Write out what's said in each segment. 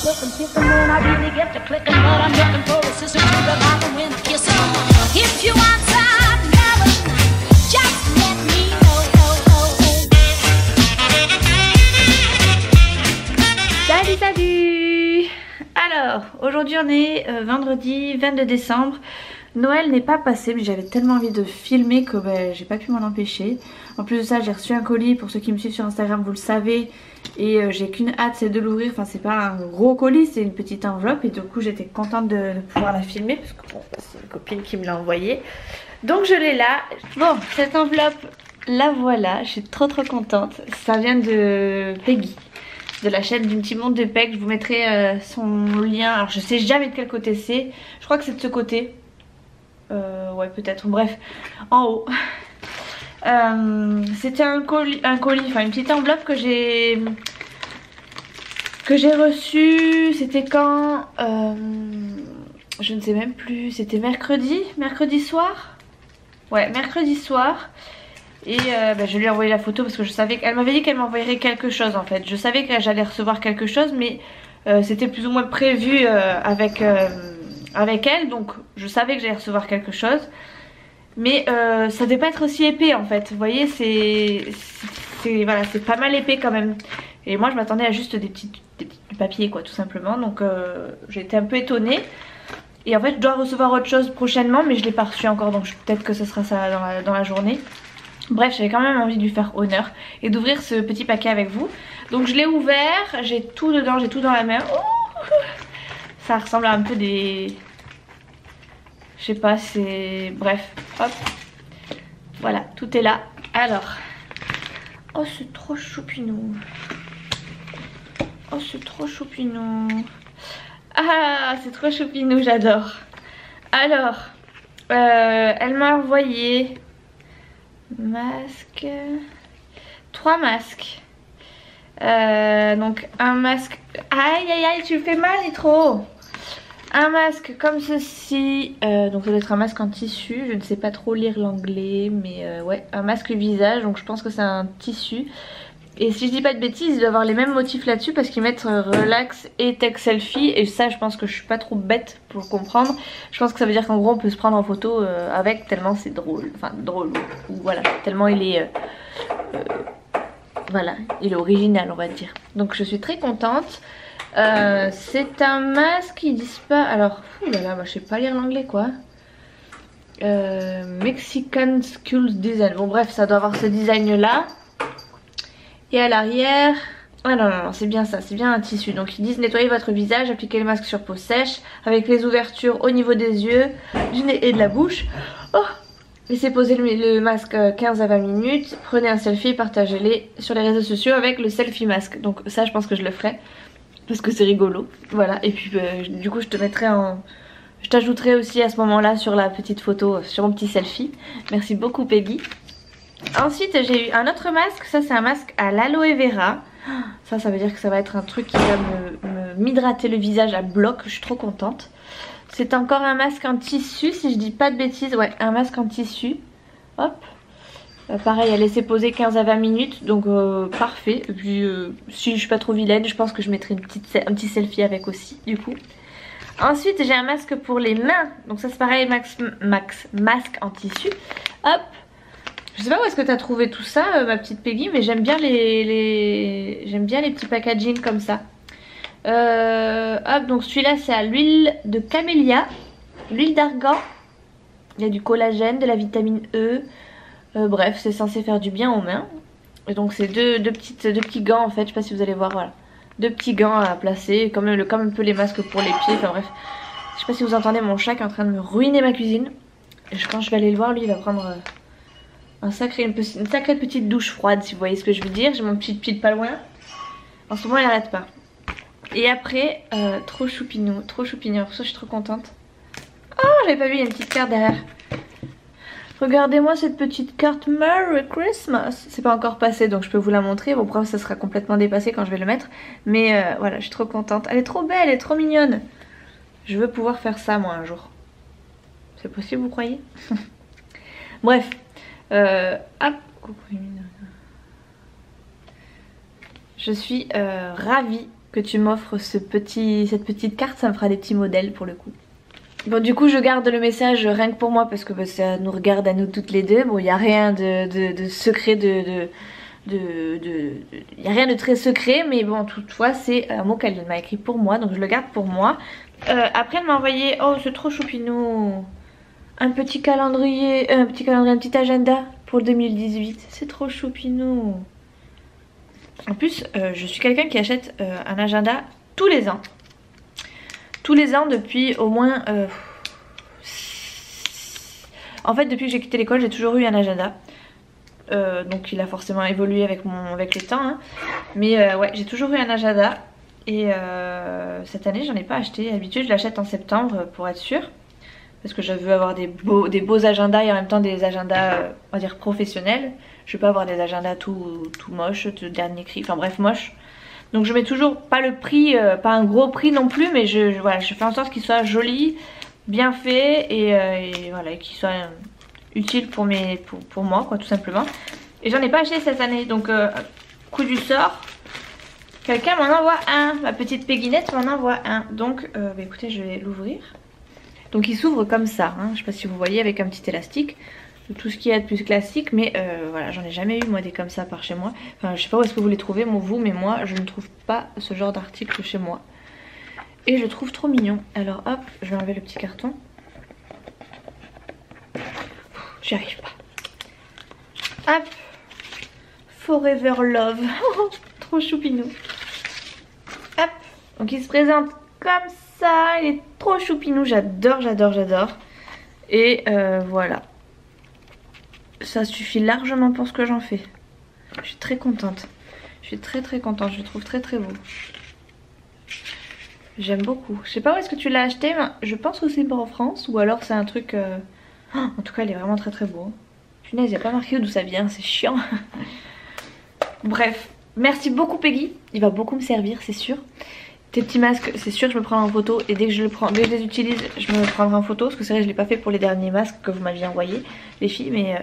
looking, kissing when I really get to clicking, but I'm looking for a sister to the life and when kissing. If you want some loving, just let me know. Salut, salut! Alors, aujourd'hui on est vendredi 22 décembre. Noël n'est pas passé, mais j'avais tellement envie de filmer que j'ai pas pu m'en empêcher. En plus de ça, j'ai reçu un colis, pour ceux qui me suivent sur Instagram vous le savez. Et j'ai qu'une hâte, c'est de l'ouvrir. Enfin, c'est pas un gros colis, c'est une petite enveloppe. Et du coup j'étais contente de pouvoir la filmer, parce que bon, c'est une copine qui me l'a envoyée. Donc je l'ai là. Bon, cette enveloppe, la voilà, je suis trop contente. Ça vient de Peggy, de la chaîne du petit monde de Peg. Je vous mettrai son lien. Alors je sais jamais de quel côté c'est. Je crois que c'est de ce côté. Ouais, peut-être. Bref, en haut. C'était un colis, enfin une petite enveloppe que j'ai reçue. C'était quand je ne sais même plus. C'était mercredi soir. Ouais, mercredi soir. Et je lui ai envoyé la photo parce que je savais qu'elle m'avait dit qu'elle m'envoyerait quelque chose en fait. Je savais que j'allais recevoir quelque chose, mais c'était plus ou moins prévu avec elle, donc je savais que j'allais recevoir quelque chose. Mais ça devait pas être aussi épais en fait. Vous voyez, voilà, c'est pas mal épais quand même. Et moi je m'attendais à juste du papier quoi, tout simplement. Donc j'ai été un peu étonnée. Et en fait je dois recevoir autre chose prochainement, mais je l'ai pas reçu encore, donc peut-être que ce sera ça dans la journée. Bref, j'avais quand même envie de lui faire honneur et d'ouvrir ce petit paquet avec vous. Donc je l'ai ouvert, j'ai tout dedans, j'ai tout dans la main. Oh, ça ressemble à un peu des... Je sais pas, c'est... Bref, hop. Voilà, tout est là. Alors. Oh, c'est trop choupinou. Oh, c'est trop choupinou. Ah, c'est trop choupinou, j'adore. Alors, elle m'a envoyé... Masque... 3 masques. Donc, un masque... Aïe, aïe, aïe, tu me fais mal, Nitro. Un masque comme ceci, donc ça doit être un masque en tissu, je ne sais pas trop lire l'anglais, mais ouais, un masque visage, donc je pense que c'est un tissu. Et si je dis pas de bêtises, il doit avoir les mêmes motifs là-dessus parce qu'ils mettent relax et tech selfie, et ça je pense que je suis pas trop bête pour comprendre. Je pense que ça veut dire qu'en gros on peut se prendre en photo avec, tellement c'est drôle, enfin drôle, ou voilà, tellement il est... voilà, il est original on va dire. Donc je suis très contente. C'est un masque, ils disent pas. Alors, oulala, moi je sais pas lire l'anglais quoi. Mexican Skulls Design. Bon, bref, ça doit avoir ce design là. Et à l'arrière. Ah non, non, non, c'est bien ça, c'est bien un tissu. Donc ils disent nettoyer votre visage, appliquer le masque sur peau sèche, avec les ouvertures au niveau des yeux, du nez et de la bouche. Oh! Laissez poser le masque 15 à 20 minutes. Prenez un selfie et partagez-les sur les réseaux sociaux avec le selfie masque. Donc ça, je pense que je le ferai. Parce que c'est rigolo, voilà. Et puis du coup je te mettrai en... Je t'ajouterai aussi à ce moment là sur la petite photo, sur mon petit selfie. Merci beaucoup Peggy. Ensuite j'ai eu un autre masque, ça c'est un masque à l'aloe vera. Ça veut dire que ça va être un truc qui va m'hydrater le visage à bloc, je suis trop contente. C'est encore un masque en tissu si je dis pas de bêtises, ouais, un masque en tissu. Hop. Pareil, à laisser poser 15 à 20 minutes, donc parfait. Et puis si je suis pas trop vilaine, je pense que je mettrai un petit selfie avec aussi du coup. Ensuite j'ai un masque pour les mains, donc ça c'est pareil, masque en tissu. Hop. Je sais pas où est-ce que tu as trouvé tout ça ma petite Peggy, mais j'aime bien j'aime bien les petits packaging comme ça. Hop, donc celui-là c'est à l'huile de camélia, l'huile d'argan. Il y a du collagène, de la vitamine E. Bref, c'est censé faire du bien aux mains. Et donc c'est deux petits gants en fait, je sais pas si vous allez voir, voilà. 2 petits gants à placer, comme un peu les masques pour les pieds, enfin bref. Je sais pas si vous entendez mon chat qui est en train de me ruiner ma cuisine. Et quand je vais aller le voir, lui il va prendre une sacrée petite douche froide, si vous voyez ce que je veux dire. J'ai mon petit pied pas loin. En ce moment il arrête pas. Et après, trop choupinou, pour ça je suis trop contente. Oh, j'avais pas vu, il y a une petite carte derrière. Regardez-moi cette petite carte Merry Christmas. C'est pas encore passé donc je peux vous la montrer. Bon, après ça sera complètement dépassé quand je vais le mettre. Mais voilà, je suis trop contente. Elle est trop belle, elle est trop mignonne. Je veux pouvoir faire ça moi un jour. C'est possible, vous croyez? Bref. Hop. Je suis ravie que tu m'offres cette petite carte, ça me fera des petits modèles pour le coup. Bon du coup je garde le message rien que pour moi parce que bah, ça nous regarde à nous toutes les deux. Bon il n'y a rien de secret, il n'y a rien de très secret, mais bon toutefois c'est un mot qu'elle m'a écrit pour moi, donc je le garde pour moi. Après elle m'a envoyé, oh c'est trop choupinou, un petit calendrier, un petit agenda pour le 2018, c'est trop choupinou. En plus je suis quelqu'un qui achète un agenda tous les ans. Tous les ans depuis au moins... En fait depuis que j'ai quitté l'école j'ai toujours eu un agenda. Donc il a forcément évolué avec les temps hein. Mais ouais j'ai toujours eu un agenda. Et cette année j'en ai pas acheté. D'habitude je l'achète en septembre pour être sûre. Parce que je veux avoir des beaux agendas et en même temps des agendas on va dire professionnels. Je veux pas avoir des agendas tout moches, de dernier cri, enfin bref moches. Donc je mets toujours pas le prix, pas un gros prix non plus, mais voilà, je fais en sorte qu'il soit joli, bien fait et voilà, qu'il soit utile pour moi quoi tout simplement. Et j'en ai pas acheté cette année, donc coup du sort, quelqu'un m'en envoie un, ma petite Péguinette m'en envoie un. Donc bah, écoutez je vais l'ouvrir. Donc il s'ouvre comme ça, hein. Je sais pas si vous voyez avec un petit élastique. Tout ce qui est de plus classique, mais voilà, j'en ai jamais eu moi des comme ça par chez moi. Enfin je sais pas où est-ce que vous les trouvez vous, mais moi je ne trouve pas ce genre d'article chez moi. Et je trouve trop mignon. Alors hop, je vais enlever le petit carton. J'y arrive pas. Hop, Forever Love. Trop choupinou. Hop, donc il se présente comme ça, il est trop choupinou, j'adore. Et voilà. Ça suffit largement pour ce que j'en fais. Je suis très contente. Je suis très contente. Je le trouve très beau. J'aime beaucoup. Je sais pas où est-ce que tu l'as acheté, mais je pense que c'est pas en France. Ou alors c'est un truc... Oh, en tout cas, il est vraiment très beau. Punaise, il n'y a pas marqué d'où ça vient. C'est chiant. Bref. Merci beaucoup Peggy. Il va beaucoup me servir, c'est sûr. Tes petits masques, c'est sûr que je me prends en photo. Et dès que je les utilise, je me prendrai en photo. Parce que c'est vrai que je ne l'ai pas fait pour les derniers masques que vous m'aviez envoyés, les filles. Mais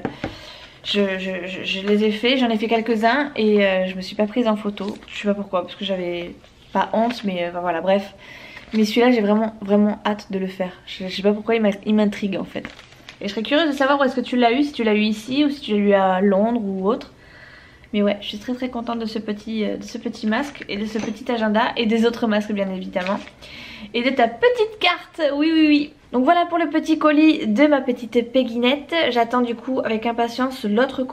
je les ai fait, j'en ai fait quelques-uns. Et je me suis pas prise en photo. Je sais pas pourquoi, parce que j'avais pas honte. Mais voilà, bref. Mais celui-là, j'ai vraiment hâte de le faire. Je sais pas pourquoi il m'intrigue en fait. Et je serais curieuse de savoir où est-ce que tu l'as eu. Si tu l'as eu ici ou si tu l'as eu à Londres ou autre. Mais ouais, je suis très contente de ce petit masque et de ce petit agenda et des autres masques bien évidemment. Et de ta petite carte, oui. Donc voilà pour le petit colis de ma petite Péguinette. J'attends du coup avec impatience l'autre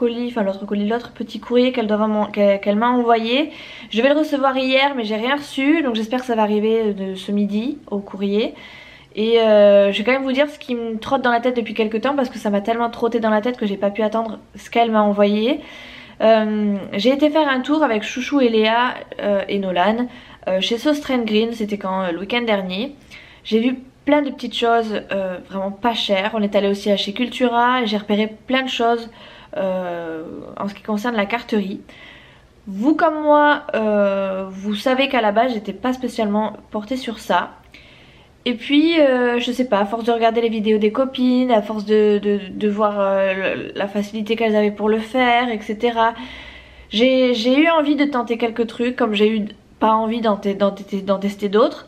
petit courrier qu'elle m'a envoyé. Je vais le recevoir hier mais j'ai rien reçu, donc j'espère que ça va arriver de ce midi au courrier. Et je vais quand même vous dire ce qui me trotte dans la tête depuis quelques temps parce que ça m'a tellement trotté dans la tête que j'ai pas pu attendre ce qu'elle m'a envoyé. J'ai été faire un tour avec Chouchou et Léa et Nolan chez So Strange Green, c'était quand le week-end dernier. J'ai vu plein de petites choses vraiment pas chères. On est allé aussi à chez Cultura et j'ai repéré plein de choses en ce qui concerne la carterie. Vous comme moi, vous savez qu'à la base j'étais pas spécialement portée sur ça. Et puis je sais pas, à force de regarder les vidéos des copines, à force de voir la facilité qu'elles avaient pour le faire, etc. J'ai eu envie de tenter quelques trucs, comme j'ai eu pas envie d'en tester d'autres.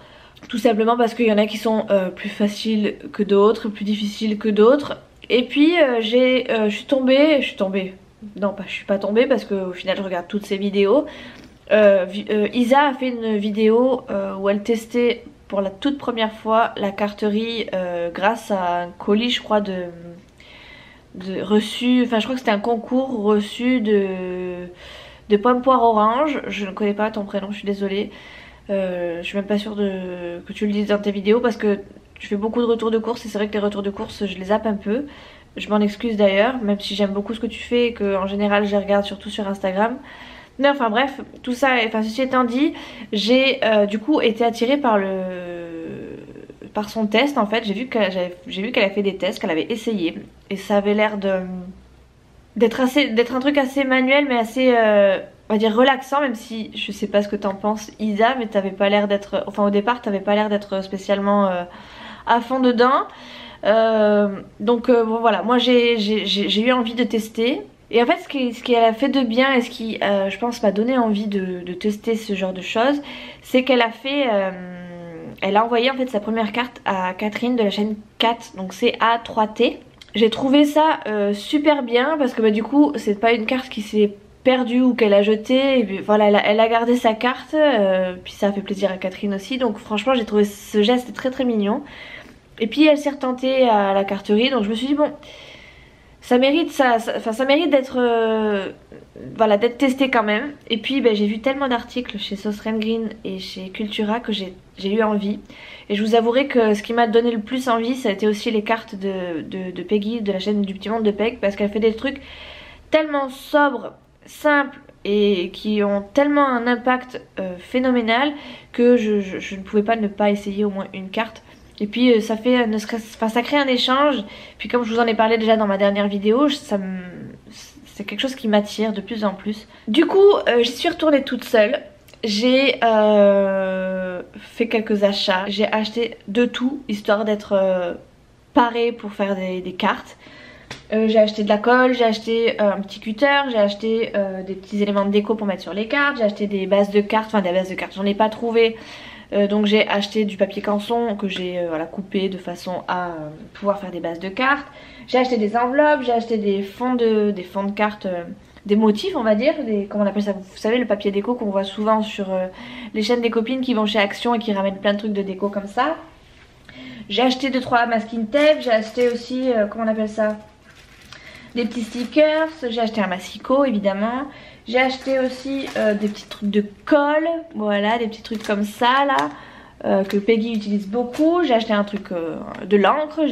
Tout simplement parce qu'il y en a qui sont plus faciles que d'autres, plus difficiles que d'autres. Et puis je suis tombée. Non, je suis pas tombée parce qu'au final je regarde toutes ces vidéos. Isa a fait une vidéo où elle testait pour la toute première fois la carterie grâce à un colis je crois de reçu, enfin je crois que c'était un concours reçu de pommes poire orange. Je ne connais pas ton prénom, je suis désolée. Je suis même pas sûre que tu le dises dans tes vidéos parce que tu fais beaucoup de retours de course et c'est vrai que les retours de course je les zappe un peu. Je m'en excuse d'ailleurs, même si j'aime beaucoup ce que tu fais et que en général je les regarde surtout sur Instagram. Mais enfin bref, tout ça, enfin ceci étant dit, j'ai du coup été attirée par son test en fait. J'ai vu qu'elle a fait des tests, qu'elle avait essayé et ça avait l'air d'être un truc assez manuel mais assez on va dire relaxant, même si je sais pas ce que t'en penses Isa, mais t'avais pas l'air d'être, enfin au départ t'avais pas l'air d'être spécialement à fond dedans. Donc bon voilà, moi j'ai eu envie de tester. Et en fait ce qu'elle a fait de bien et ce qui je pense m'a donné envie de tester ce genre de choses, c'est qu'elle a fait elle a envoyé en fait sa première carte à Catherine de la chaîne 4, donc c'est A3T. J'ai trouvé ça super bien parce que bah, du coup c'est pas une carte qui s'est perdue ou qu'elle a jetée, et puis, voilà, elle a gardé sa carte, puis ça a fait plaisir à Catherine aussi, donc franchement j'ai trouvé ce geste très très mignon. Et puis elle s'est retentée à la carterie, donc je me suis dit bon, ça mérite ça mérite d'être voilà, d'être testé quand même. Et puis ben, j'ai vu tellement d'articles chez Sauce Green et chez Cultura que j'ai eu envie. Et je vous avouerai que ce qui m'a donné le plus envie, ça a été aussi les cartes de Peggy, de la chaîne du Petit Monde de Peg, parce qu'elle fait des trucs tellement sobres, simples et qui ont tellement un impact phénoménal que je ne pouvais pas ne pas essayer au moins une carte. Et puis ça fait ça crée un échange. Puis comme je vous en ai parlé déjà dans ma dernière vidéo, c'est quelque chose qui m'attire de plus en plus. Du coup j'y suis retournée toute seule. J'ai fait quelques achats. J'ai acheté de tout histoire d'être parée pour faire des cartes. J'ai acheté de la colle, j'ai acheté un petit cutter, j'ai acheté des petits éléments de déco pour mettre sur les cartes, j'ai acheté des bases de cartes, enfin des bases de cartes, j'en ai pas trouvé. Donc j'ai acheté du papier canson que j'ai voilà, coupé de façon à pouvoir faire des bases de cartes. J'ai acheté des enveloppes, j'ai acheté des fonds de cartes, des motifs on va dire, comment on appelle ça, vous savez le papier déco qu'on voit souvent sur les chaînes des copines qui vont chez Action et qui ramènent plein de trucs de déco comme ça. J'ai acheté 2-3 masking tape, j'ai acheté aussi, comment on appelle ça, des petits stickers, j'ai acheté un massicot évidemment. J'ai acheté aussi des petits trucs de colle, voilà, des petits trucs comme ça là, que Peggy utilise beaucoup. J'ai acheté un truc de l'encre,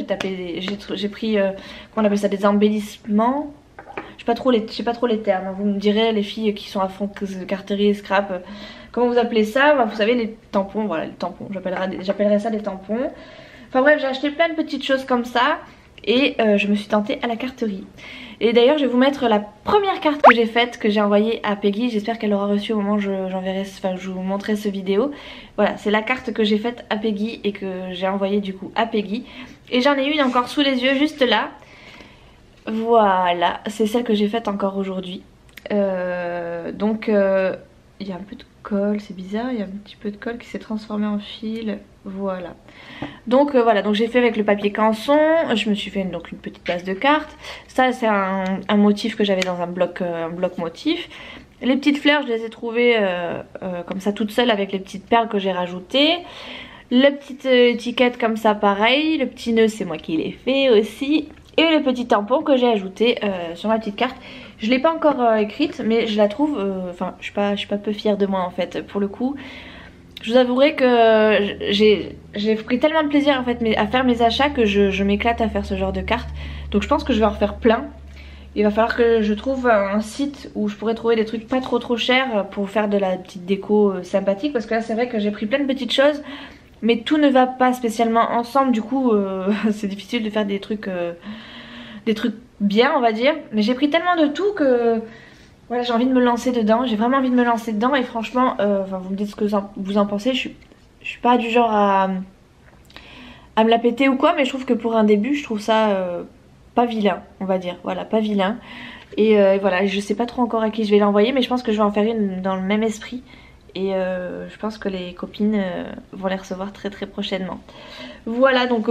j'ai pris, comment on appelle ça, des embellissements. Je sais pas trop les termes, vous me direz les filles qui sont à fond carterie et scrap, comment vous appelez ça, bah, vous savez les tampons, voilà les tampons, j'appellerais ça des tampons. Enfin bref, j'ai acheté plein de petites choses comme ça. Et je me suis tentée à la carterie. Et d'ailleurs je vais vous mettre la première carte que j'ai faite, que j'ai envoyée à Peggy. J'espère qu'elle l'aura reçue au moment où je vous montrerai ce vidéo. Voilà, c'est la carte que j'ai faite à Peggy et que j'ai envoyée du coup à Peggy. Et j'en ai une encore sous les yeux juste là. Voilà, c'est celle que j'ai faite encore aujourd'hui. Donc il y a un peu de colle, c'est bizarre, il y a un petit peu de colle qui s'est transformé en fil. Voilà. Donc voilà, donc j'ai fait avec le papier canson. Je me suis fait donc une petite base de cartes. Ça c'est un motif que j'avais dans un bloc motif. Les petites fleurs je les ai trouvées comme ça toutes seules avec les petites perles que j'ai rajoutées. La petite étiquette comme ça pareil. Le petit nœud c'est moi qui l'ai fait aussi. Et le petit tampon que j'ai ajouté sur ma petite carte. Je l'ai pas encore écrite mais je la trouve, enfin je suis pas peu fière de moi en fait pour le coup. Je vous avouerai que j'ai pris tellement de plaisir en fait à faire mes achats que je m'éclate à faire ce genre de cartes. Donc je pense que je vais en refaire plein. Il va falloir que je trouve un site où je pourrais trouver des trucs pas trop chers pour faire de la petite déco sympathique. Parce que là c'est vrai que j'ai pris plein de petites choses mais tout ne va pas spécialement ensemble. Du coup c'est difficile de faire des trucs bien on va dire. Mais j'ai pris tellement de tout que... voilà, j'ai envie de me lancer dedans, j'ai vraiment envie de me lancer dedans et franchement, vous me dites ce que vous en pensez, je suis pas du genre à me la péter ou quoi, mais je trouve que pour un début, je trouve ça pas vilain, on va dire, voilà, pas vilain. Et voilà, je sais pas trop encore à qui je vais l'envoyer, mais je pense que je vais en faire une dans le même esprit. Et je pense que les copines vont les recevoir très prochainement. Voilà, donc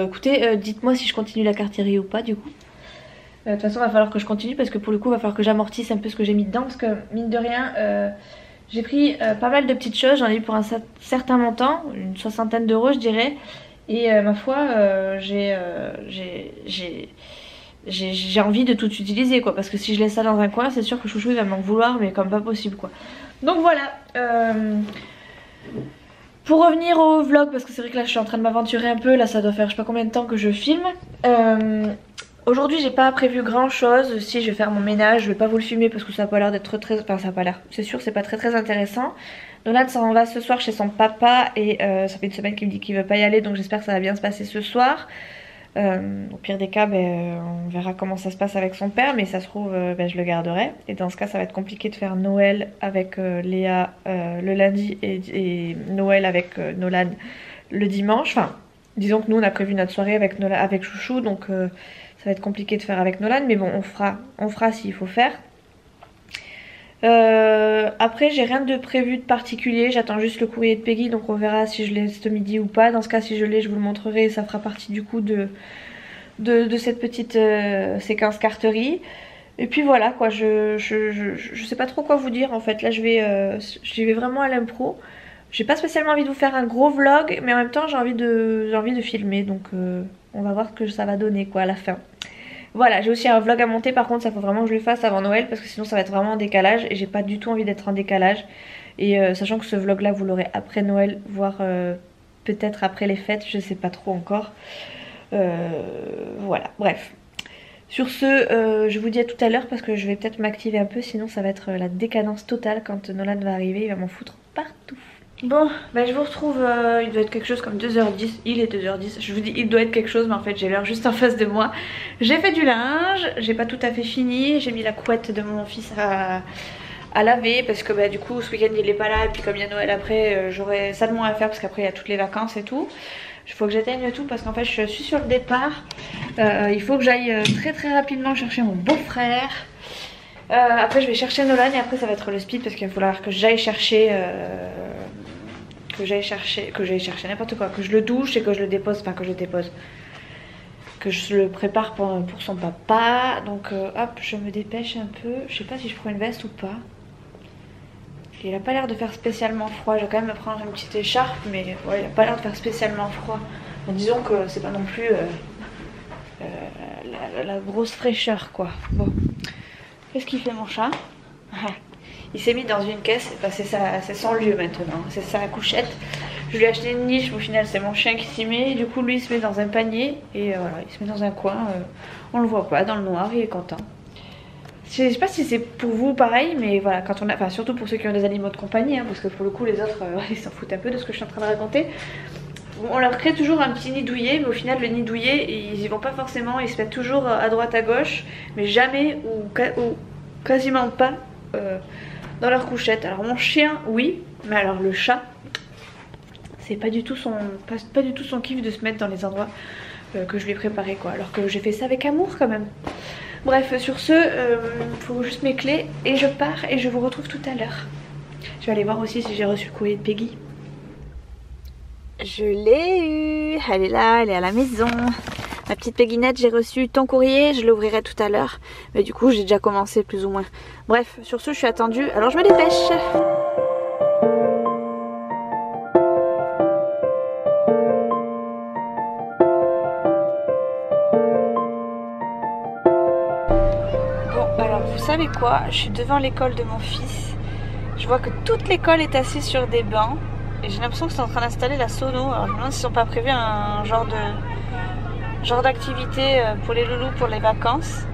écoutez, dites-moi si je continue la carterie ou pas du coup. De toute façon il va falloir que je continue parce que pour le coup il va falloir que j'amortisse un peu ce que j'ai mis dedans. Parce que mine de rien j'ai pris pas mal de petites choses, j'en ai eu pour un certain montant, une 60aine d'euros je dirais. Et ma foi j'ai envie de tout utiliser quoi. Parce que si je laisse ça dans un coin c'est sûr que chouchou il va m'en vouloir mais comme pas possible quoi. Donc voilà, pour revenir au vlog, parce que c'est vrai que là je suis en train de m'aventurer un peu, là ça doit faire je sais pas combien de temps que je filme. Aujourd'hui j'ai pas prévu grand chose. Si je vais faire mon ménage, je vais pas vous le filmer parce que ça a pas l'air d'être très... Enfin ça a pas l'air, c'est sûr c'est pas très intéressant. Nolan s'en va ce soir chez son papa et ça fait une semaine qu'il me dit qu'il veut pas y aller. Donc j'espère que ça va bien se passer ce soir. Au pire des cas on verra comment ça se passe avec son père. Mais ça se trouve je le garderai. Et dans ce cas ça va être compliqué de faire Noël avec Léa le lundi et Noël avec Nolan le dimanche. Enfin disons que nous on a prévu notre soirée avec Chouchou. Donc... ça va être compliqué de faire avec Nolan, mais bon, on fera s'il faut faire. Après j'ai rien de prévu de particulier, j'attends juste le courrier de Peggy, donc on verra si je l'ai ce midi ou pas. Dans ce cas, si je l'ai, je vous le montrerai et ça fera partie du coup de cette petite séquence carterie. Et puis voilà quoi, je sais pas trop quoi vous dire en fait. Là j'y vais vraiment à l'impro. J'ai pas spécialement envie de vous faire un gros vlog, mais en même temps j'ai envie de filmer, donc on va voir ce que ça va donner quoi à la fin. Voilà, j'ai aussi un vlog à monter, par contre ça faut vraiment que je le fasse avant Noël parce que sinon ça va être vraiment en décalage et j'ai pas du tout envie d'être en décalage. Et sachant que ce vlog là vous l'aurez après Noël, voire peut-être après les fêtes, je sais pas trop encore. Voilà, bref. Sur ce, je vous dis à tout à l'heure parce que je vais peut-être m'activer un peu, sinon ça va être la décadence totale quand Nolan va arriver, il va m'en foutre partout. Bon, bah je vous retrouve, il doit être quelque chose comme 2h10, il est 2h10, je vous dis il doit être quelque chose mais en fait j'ai l'heure juste en face de moi. J'ai fait du linge, j'ai pas tout à fait fini, j'ai mis la couette de mon fils à laver parce que bah, du coup ce week-end il est pas là et puis comme il y a Noël après j'aurai ça de moins à faire parce qu'après il y a toutes les vacances et tout. Il faut que j'éteigne tout parce qu'en fait je suis sur le départ, il faut que j'aille très rapidement chercher mon beau-frère. Après je vais chercher Nolan et après ça va être le speed parce qu'il va falloir que j'aille chercher n'importe quoi, que je le douche et que je le dépose, enfin que je le dépose, que je le prépare pour son papa. Donc hop, je me dépêche un peu. Je sais pas si je prends une veste ou pas. Il a pas l'air de faire spécialement froid. Je vais quand même me prendre une petite écharpe, mais ouais, il a pas l'air de faire spécialement froid. Bon, disons que c'est pas non plus la grosse fraîcheur quoi. Bon, qu'est-ce qu'il fait mon chat? Il s'est mis dans une caisse, enfin, c'est son lieu maintenant, c'est sa couchette. Je lui ai acheté une niche, au final c'est mon chien qui s'y met. Du coup lui il se met dans un panier et voilà, il se met dans un coin, on le voit pas, dans le noir, il est content. Je sais pas si c'est pour vous pareil, mais voilà, quand on a, enfin surtout pour ceux qui ont des animaux de compagnie, hein, parce que pour le coup les autres ils s'en foutent un peu de ce que je suis en train de raconter. On leur crée toujours un petit nid douillet, mais au final le nid douillet ils y vont pas forcément, ils se mettent toujours à droite à gauche, mais jamais ou quasiment pas dans leur couchette. Alors mon chien oui, mais alors le chat c'est pas du tout son kiff de se mettre dans les endroits que je lui ai préparé quoi, alors que j'ai fait ça avec amour quand même. Bref, sur ce, faut juste mes clés et je pars et je vous retrouve tout à l'heure. Je vais aller voir aussi si j'ai reçu le courrier de Peggy. Je l'ai eu, elle est là, elle est à la maison. Ma petite Pegginette, j'ai reçu ton courrier, je l'ouvrirai tout à l'heure. Mais du coup, j'ai déjà commencé plus ou moins. Bref, sur ce, je suis attendue, alors je me dépêche. Bon, alors vous savez quoi? Je suis devant l'école de mon fils. Je vois que toute l'école est assise sur des bancs. Et j'ai l'impression que c'est en train d'installer la sono. Alors je me demande s'ils n'ont pas prévu un genre d'activité pour les loulous pour les vacances.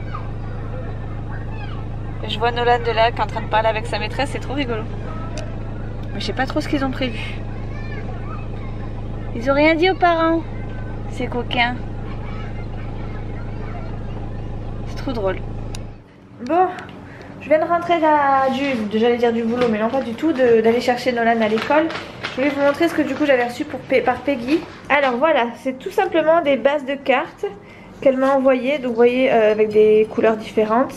Et je vois Nolan de là qui est en train de parler avec sa maîtresse, c'est trop rigolo. Mais je sais pas trop ce qu'ils ont prévu. Ils ont rien dit aux parents, ces coquins. C'est trop drôle. Bon, je viens de rentrer j'allais dire du boulot, mais non pas du tout, d'aller chercher Nolan à l'école. Je voulais vous montrer ce que du coup j'avais reçu par Peggy. Alors voilà, c'est tout simplement des bases de cartes qu'elle m'a envoyées. Donc vous voyez avec des couleurs différentes.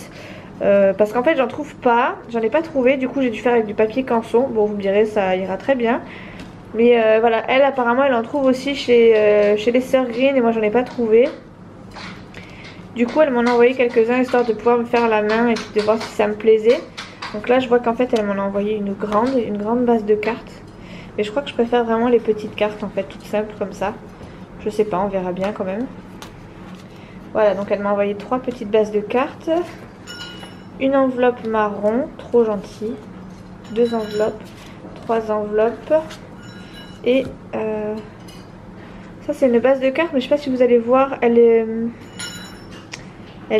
Parce qu'en fait j'en trouve pas, j'en ai pas trouvé. Du coup j'ai dû faire avec du papier canson. Bon vous me direz ça ira très bien. Mais voilà, elle apparemment elle en trouve aussi chez les sœurs Green et moi j'en ai pas trouvé. Du coup elle m'en a envoyé quelques-uns histoire de pouvoir me faire la main et puis de voir si ça me plaisait. Donc là je vois qu'en fait elle m'en a envoyé une grande base de cartes. Mais je crois que je préfère vraiment les petites cartes en fait, toutes simples comme ça. Je sais pas, on verra bien quand même. Voilà, donc elle m'a envoyé 3 petites bases de cartes. Une enveloppe marron, trop gentille. 2 enveloppes, 3 enveloppes. Et ça c'est une base de cartes, mais je sais pas si vous allez voir, elle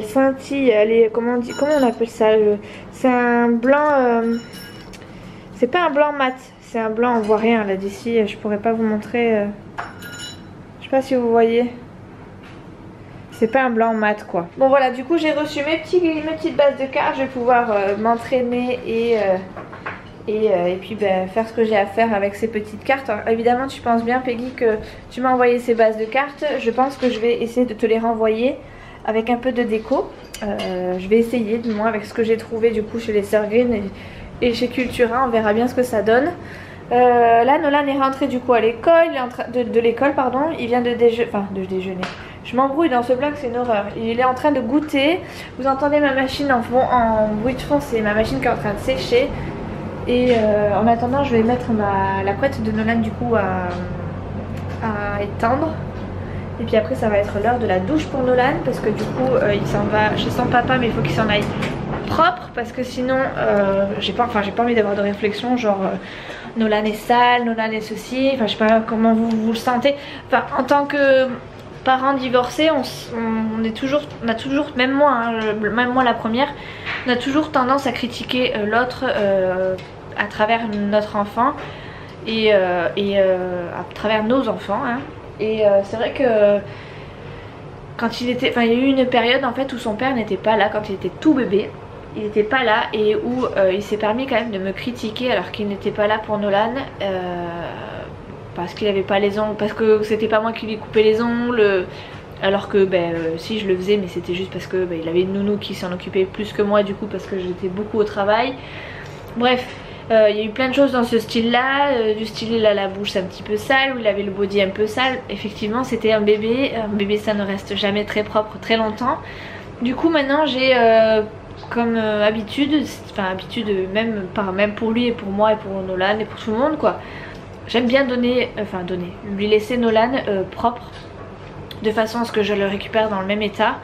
scintille, elle est, comment on appelle ça? C'est un blanc, c'est pas un blanc mat. C'est un blanc, on voit rien là d'ici, je pourrais pas vous montrer, je sais pas si vous voyez, c'est pas un blanc mat quoi. Bon voilà, du coup j'ai reçu mes petites bases de cartes, je vais pouvoir m'entraîner et puis faire ce que j'ai à faire avec ces petites cartes. Alors, évidemment tu penses bien Peggy que tu m'as envoyé ces bases de cartes, je pense que je vais essayer de te les renvoyer avec un peu de déco. Je vais essayer du moins avec ce que j'ai trouvé du coup chez les Sœurs Green et chez Cultura, on verra bien ce que ça donne. Là Nolan est rentré du coup à l'école, il est en train de l'école pardon, il vient de déjeuner. Je m'embrouille dans ce vlog, c'est une horreur. Il est en train de goûter. Vous entendez ma machine en bruit de fond, c'est ma machine qui est en train de sécher. Et en attendant, je vais mettre la couette de Nolan du coup à étendre. Et puis après, ça va être l'heure de la douche pour Nolan parce que du coup, il s'en va chez son papa, mais il faut qu'il s'en aille propre parce que sinon, j'ai pas envie d'avoir de réflexion genre Nolan est sale, Nolan est ceci. Enfin, je sais pas comment vous le sentez. Enfin, en tant que parents divorcés, on a toujours, même moi la première, on a toujours tendance à critiquer l'autre à travers notre enfant et à travers nos enfants hein. Et c'est vrai que quand il y a eu une période en fait où son père n'était pas là quand il était tout bébé. Il n'était pas là et où il s'est permis quand même de me critiquer alors qu'il n'était pas là pour Nolan parce qu'il n'avait pas les ongles, parce que c'était pas moi qui lui coupais les ongles, alors que si je le faisais, mais c'était juste parce que il avait une nounou qui s'en occupait plus que moi du coup parce que j'étais beaucoup au travail. Bref, il y a eu plein de choses dans ce style là, du style il a la bouche un petit peu sale, où il avait le body un peu sale. Effectivement c'était un bébé ça ne reste jamais très propre très longtemps. Du coup maintenant j'ai comme habitude, même pour lui et pour moi et pour Nolan et pour tout le monde quoi. J'aime bien lui laisser Nolan propre de façon à ce que je le récupère dans le même état.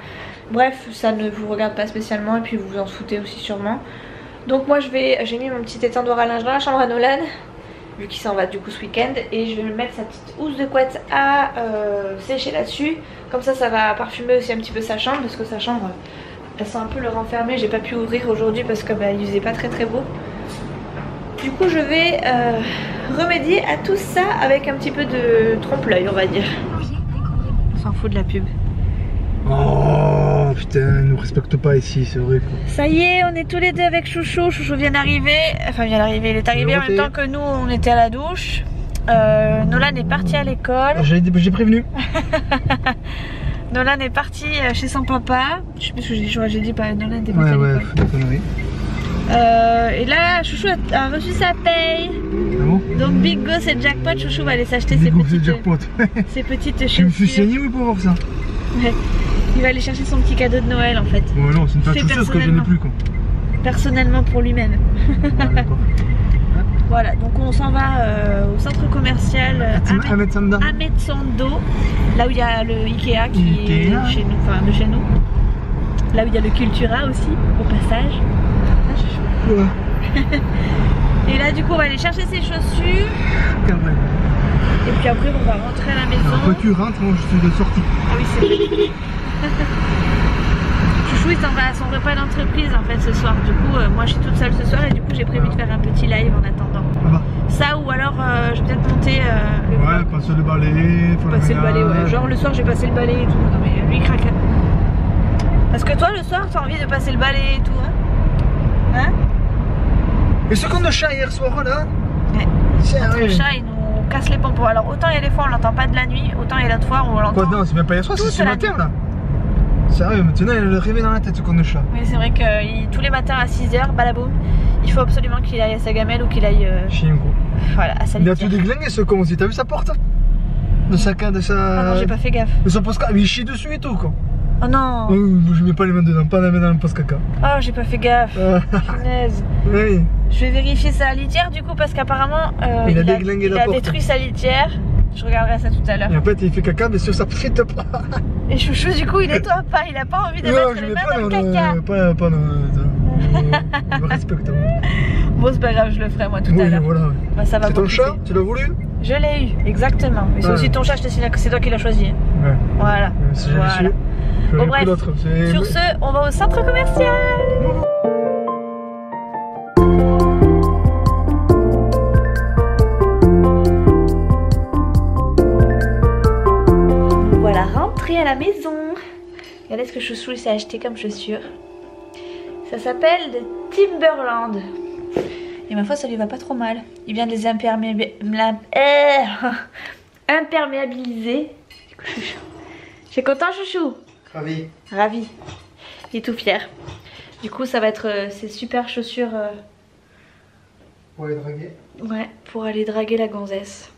Bref, ça ne vous regarde pas spécialement et puis vous vous en foutez aussi sûrement. Donc moi j'ai mis mon petit étendoir à linge dans la chambre à Nolan vu qu'il s'en va du coup ce week-end et je vais lui mettre sa petite housse de couette à sécher là-dessus. Comme ça va parfumer aussi un petit peu sa chambre parce que sa chambre elle sent un peu le renfermer. J'ai pas pu ouvrir aujourd'hui parce que il faisait pas très beau. Du coup je vais remédier à tout ça avec un petit peu de trompe-l'œil on va dire. On s'en fout de la pub. Oh putain, nous respecte pas ici, c'est vrai quoi. Ça y est, on est tous les deux avec Chouchou. Chouchou vient d'arriver, il est arrivé en même temps que nous, on était à la douche. Nolan est parti à l'école. J'ai prévenu. Nolan est parti chez son papa. Je sais plus ce que j'ai dit, pas Nolan était parti à l'école. Ouais, des conneries. Et là, Chouchou a reçu sa paye. Ah bon? Donc Big Go c'est jackpot, Chouchou va aller s'acheter ses petites chaussures. Je me suis saigné oui pour voir ça. Ouais. Il va aller chercher son petit cadeau de Noël en fait. Ouais non, c'est une paire de chaussures que je n'ai plus quoi. Personnellement pour lui-même. Ouais, d'accord. Voilà, donc on s'en va au centre commercial Ahmed Sando, là où il y a le Ikea qui est chez nous, de chez nous. Là où il y a le Cultura aussi, au passage. Ouais. Et là du coup on va aller chercher ses chaussures. Quand même. Et puis après on va rentrer à la maison. Quand tu rentres, moi je suis de sortie. Ah oui c'est vrai. Chouchou il s'en va à son repas d'entreprise en fait ce soir. Du coup moi je suis toute seule ce soir et du coup j'ai prévu de faire un petit live en attendant. Ah bah. Ça ou alors je vais peut-être monter le vlog. Passer le balai. Passer le balai ouais. Genre le soir j'ai passé le balai et tout. Non mais lui il craque. Parce que toi le soir t'as envie de passer le balai et tout hein. Et ce qu'on a chat hier soir là. Ouais. Notre chat il nous casse les pompons. Alors autant il y a des fois on l'entend pas de la nuit, autant il y a d'autres fois où on l'entend. Non c'est même pas hier soir, c'est ce matin là. Sérieux, maintenant il a le réveil dans la tête ce qu'on a chat. Oui c'est vrai que tous les matins à 6 h, balaboum, il faut absolument qu'il aille à sa gamelle ou qu'il aille chien quoi. Voilà, à sa litière. Il a tout déglingué ce con aussi, t'as vu sa porte? De sa... Ah non j'ai pas fait gaffe. De son poste caca, mais il chie dessus et tout quoi. Oh non. Je mets pas les mains dedans, pas la main dans le poste caca. Oh j'ai pas fait gaffe. Punaise. Oui. Je vais vérifier sa litière du coup parce qu'apparemment il a détruit sa litière. Je regarderai ça tout à l'heure. Et en fait il fait caca mais sur sa frite pas. Et Chouchou du coup il nettoie pas, il a pas envie de mettre les mains dans le caca. Pas non, respecte. Bon c'est pas grave, je le ferai moi tout à l'heure. Voilà. Bah, c'est ton chat? Tu l'as voulu? Je l'ai eu, exactement. Mais c'est aussi ton chat, je te signale que c'est toi qui l'as choisi. Ouais. Voilà. Voilà. Bon bref, sur ce, on va au centre commercial. Voilà, rentrée à la maison. Regardez ce que Chouchou s'est acheté comme chaussures. Ça s'appelle Timberland. Et ma foi ça lui va pas trop mal. Il vient de les imperméabiliser. Je suis content Chouchou. Ravi. Ravi. Il est tout fier. Du coup, ça va être ces super chaussures. Pour aller draguer. Ouais, pour aller draguer la gonzesse.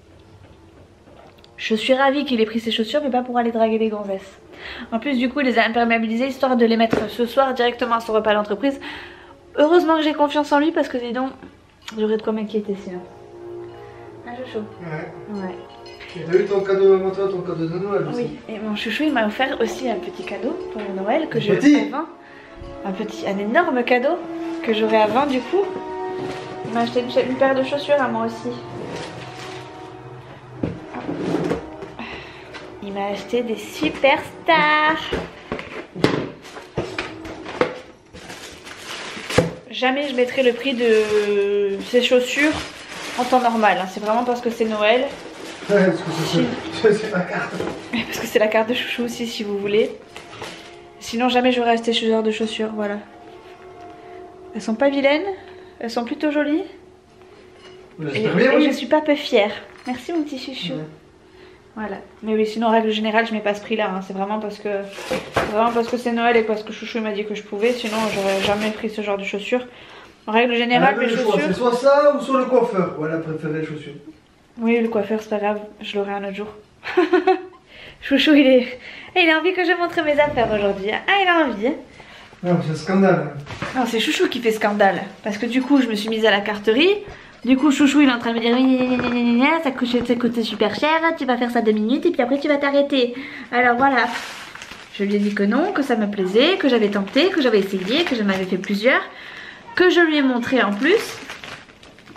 Je suis ravie qu'il ait pris ces chaussures, mais pas pour aller draguer les gonzesses. En plus, du coup, il les a imperméabilisées histoire de les mettre ce soir directement à son repas à l'entreprise. Heureusement que j'ai confiance en lui parce que dis donc, j'aurais de quoi m'inquiéter sinon. Ah, chouchou. Ouais. Et t'as eu ton cadeau, toi, ton cadeau de Noël aussi. Oui, et mon chouchou, il m'a offert aussi un petit cadeau pour Noël que je avant. Un énorme cadeau que j'aurai avant du coup. Il m'a acheté une paire de chaussures à moi aussi. Il m'a acheté des superstars. Jamais je mettrai le prix de ces chaussures en temps normal. Hein. C'est vraiment parce que c'est Noël. Ouais, parce que c'est la carte. Parce que c'est la carte de chouchou aussi si vous voulez. Sinon jamais j'aurais acheté ce genre de chaussures, voilà. Elles sont pas vilaines, elles sont plutôt jolies. Et je suis pas peu fière. Merci mon petit chouchou. Ouais. Voilà. Mais oui, sinon en règle générale je mets pas ce prix là. Hein. C'est vraiment parce que c'est Noël et parce que chouchou m'a dit que je pouvais. Sinon j'aurais jamais pris ce genre de chaussures. En règle générale mes chaussures... C'est soit ça ou soit le coiffeur. Voilà, préféré les chaussures. Oui, le coiffeur c'est pas grave, je l'aurai un autre jour. Chouchou il a envie que je montre mes affaires aujourd'hui. Ah il a envie. Non c'est un scandale. Non c'est Chouchou qui fait scandale. Parce que du coup je me suis mise à la carterie. Du coup Chouchou il est en train de me dire ça coûte super cher, tu vas faire ça 2 minutes et puis après tu vas t'arrêter. Alors voilà. Je lui ai dit que non, que ça me plaisait, que j'avais tenté, que j'avais essayé, que j'en avais fait plusieurs. Que je lui ai montré en plus.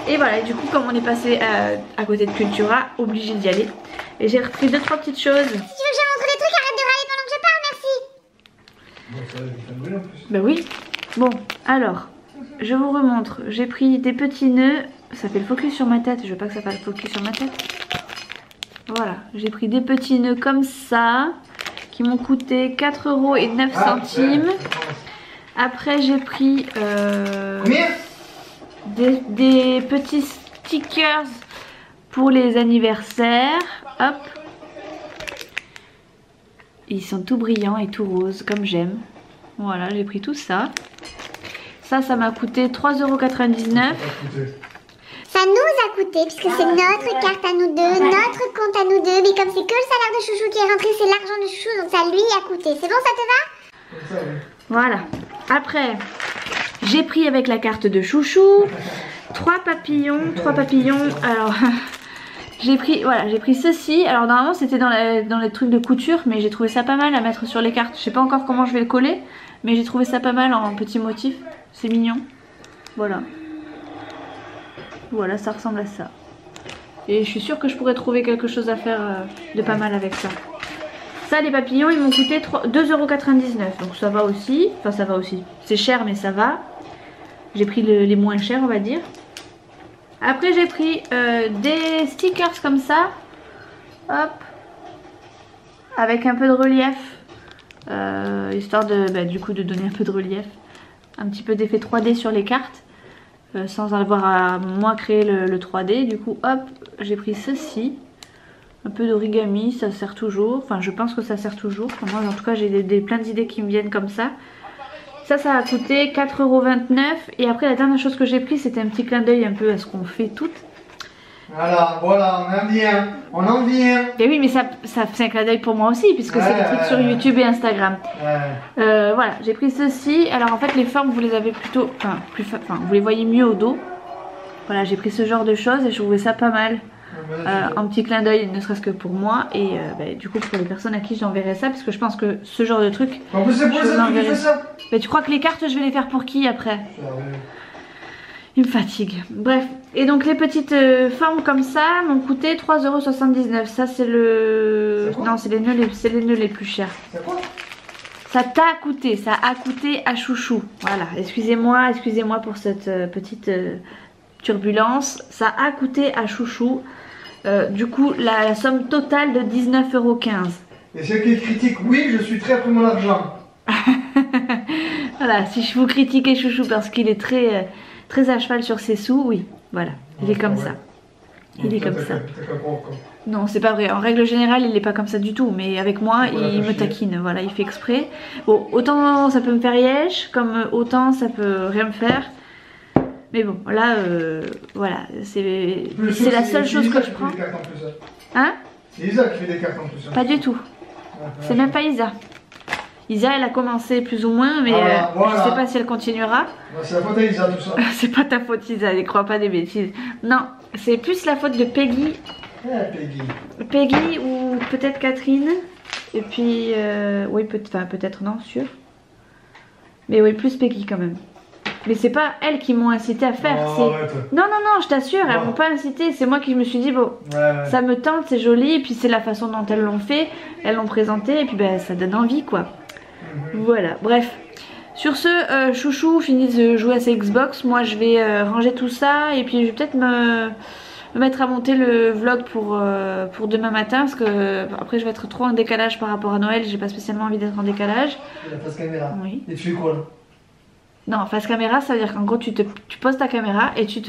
Et voilà, du coup comme on est passé à côté de Cultura, obligé d'y aller. Et j'ai repris 2-3 petites choses. Si tu veux que je montre des trucs, arrête de râler pendant que je parle, merci. Bon, ça, bah oui. Bon, alors, je vous remontre. J'ai pris des petits nœuds. Ça fait le focus sur ma tête, je veux pas que ça fasse le focus sur ma tête. Voilà, j'ai pris des petits nœuds comme ça, qui m'ont coûté 4,09 €. Après j'ai pris des petits stickers pour les anniversaires. Hop. Ils sont tout brillants et tout roses comme j'aime. Voilà, j'ai pris tout ça. Ça m'a coûté 3,99 €. Ça nous a coûté puisque c'est notre carte à nous deux, notre compte à nous deux. Mais comme c'est que le salaire de Chouchou qui est rentré, c'est l'argent de Chouchou, donc ça lui a coûté. C'est bon, ça te va? Voilà. Après, j'ai pris avec la carte de Chouchou 3 papillons. Alors, j'ai pris ceci. Alors normalement c'était dans les trucs de couture, mais j'ai trouvé ça pas mal à mettre sur les cartes. Je sais pas encore comment je vais le coller, mais j'ai trouvé ça pas mal en petit motif. C'est mignon. Voilà. Voilà, ça ressemble à ça. Et je suis sûre que je pourrais trouver quelque chose à faire de pas mal avec ça. Ça, les papillons, ils m'ont coûté 2,99 €. Donc ça va aussi. Enfin, ça va aussi. C'est cher, mais ça va. J'ai pris les moins chers, on va dire. Après, j'ai pris des stickers comme ça. Hop. Avec un peu de relief. Histoire de, du coup, de donner un peu de relief. Un petit peu d'effet 3D sur les cartes. Sans avoir à moi créer le 3D. Du coup hop, j'ai pris ceci, un peu d'origami, ça sert toujours, enfin je pense que ça sert toujours. Enfin, moi en tout cas j'ai plein d'idées qui me viennent comme ça. Ça a coûté 4,29 €. Et après la dernière chose que j'ai pris, c'était un petit clin d'œil un peu à ce qu'on fait toutes. Voilà, on en vient. Et oui, mais ça c'est un clin d'œil pour moi aussi, puisque c'est des trucs sur YouTube et Instagram. Voilà, j'ai pris ceci. Alors en fait les formes vous les avez plutôt, vous les voyez mieux au dos. Voilà, j'ai pris ce genre de choses et je trouvais ça pas mal. Un petit clin d'œil, ne serait-ce que pour moi. Et du coup pour les personnes à qui j'enverrai ça, parce que je pense que ce genre de truc, en plus c'est pour ça que tu fais ça. Tu crois que les cartes je vais les faire pour qui après? Il me fatigue. Bref. Et donc les petites formes comme ça m'ont coûté 3,79 €. Ça c'est le... Non, c'est les nœuds les plus chers. C'est quoi? Ça a coûté à Chouchou. Voilà. Excusez-moi pour cette petite turbulence. Ça a coûté à Chouchou. Du coup, la somme totale de 19,15 €. Et ceux qui critiquent, oui, je suis très après mon argent. Voilà. Si je vous critiquez Chouchou parce qu'il est très à cheval sur ses sous, oui, voilà, il est comme ça. Il est comme ça. Non, c'est pas vrai. En règle générale, il est pas comme ça du tout. Mais avec moi, Voilà, il me chier. taquine. Voilà, il fait exprès. Bon, autant ça peut me faire yesh, comme autant ça peut rien me faire. Mais bon, là, voilà, c'est la seule chose que je prends. Hein? C'est Isa qui fait des cartes en plus. Pas du tout. C'est même pas Isa. Isa, elle a commencé plus ou moins, mais Voilà. je sais pas si elle continuera. C'est la faute à Isa tout ça. C'est pas ta faute, Isa, ne crois pas des bêtises. Non, c'est plus la faute de Peggy. Peggy. Peggy ou peut-être Catherine. Et puis, oui, peut-être non, sûr. Mais oui, plus Peggy quand même. Mais c'est pas elles qui m'ont incité à faire. Oh, Non, je t'assure, elles m'ont pas incité. C'est moi qui me suis dit, bon, ça me tente, c'est joli. Et puis c'est la façon dont elles l'ont fait. Elles l'ont présenté. Et puis ben, ça donne envie, quoi. Voilà, bref. Sur ce, Chouchou finit de jouer à sa Xbox. Moi, je vais ranger tout ça. Et puis, je vais peut-être me mettre à monter le vlog pour demain matin. Parce que après, je vais être trop en décalage par rapport à Noël. J'ai pas spécialement envie d'être en décalage. La face caméra. Oui. Et tu fais quoi là? Non, face caméra, ça veut dire qu'en gros, tu poses ta caméra et tu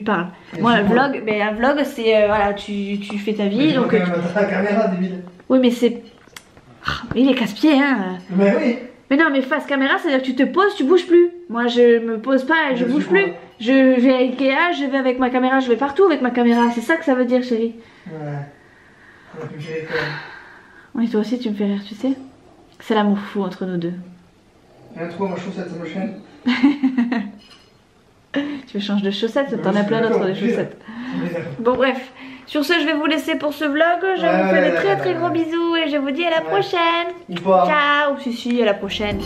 parles. Et Moi, tu un vlog, c'est voilà, tu fais ta vie. Donc, ta caméra, débile. oui, mais c'est. Ah, mais il est casse-pied, hein. Mais oui. Mais non, mais face caméra, c'est à dire que tu te poses, tu bouges plus. Moi, je me pose pas et je Mais bouge c'est plus. quoi? Je vais à Ikea, je vais avec ma caméra, je vais partout avec ma caméra. C'est ça que ça veut dire, chérie. Ouais. On a pu gérer quand même. Oui, toi aussi, tu me fais rire, tu sais. C'est l'amour fou entre nous deux. Il y a trop ma chaussette, ça me chaîne. Tu veux changer de chaussettes, t'en as plein d'autres de chaussettes. Bon, bref. Sur ce, je vais vous laisser pour ce vlog. Je vous fais de très gros bisous et je vous dis à la prochaine. Ou pas. Ciao. Si, à la prochaine.